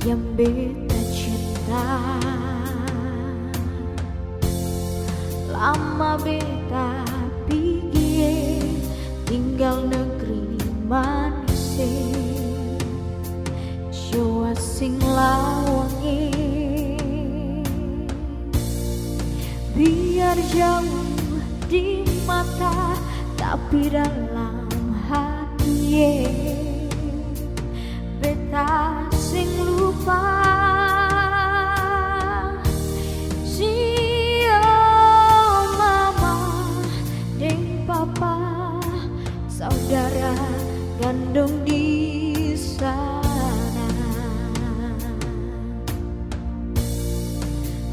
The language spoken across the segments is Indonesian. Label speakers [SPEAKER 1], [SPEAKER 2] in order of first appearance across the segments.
[SPEAKER 1] yang beta cinta. Lama beta pergi tinggal negeri manis, Jawa sing lawangi. Biar jauh di mata tapi dalam hati beta sing lupa. Sio mama deng papa saudara gandung di sana.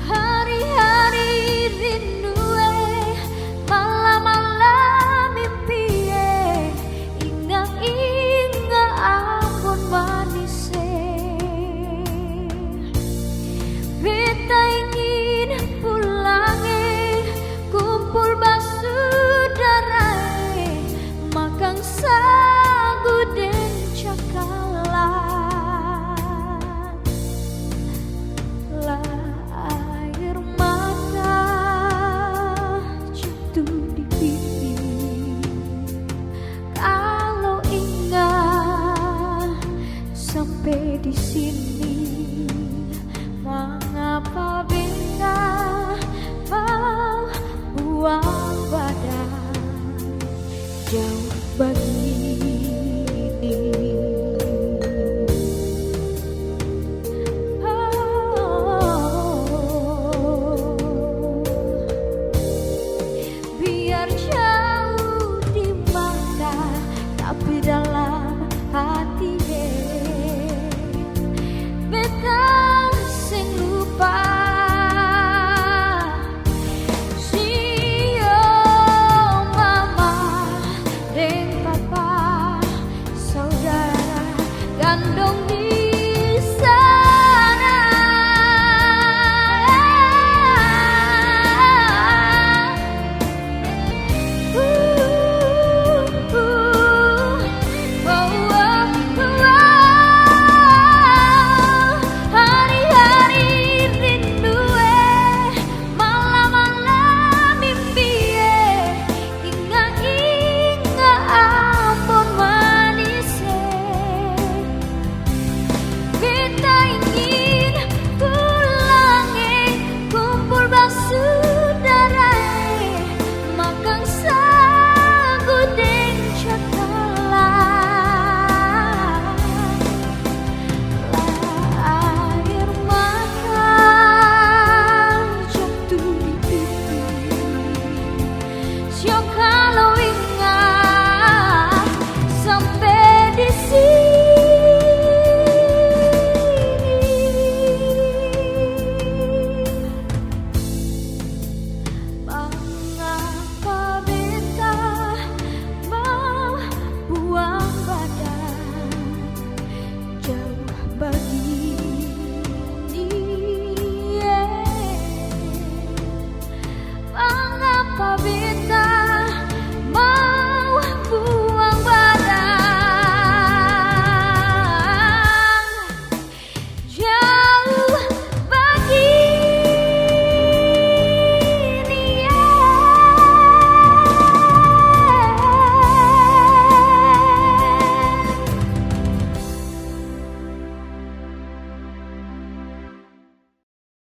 [SPEAKER 1] Hari-hari rindu malam-malam mimpi ingat-ingat ampun manis. Beta ingin pulang kumpul basudara makan sagu dan cakalang. Air mata jatuh di pipi kalau ingat sampai di sini. Mengapa beta mau buang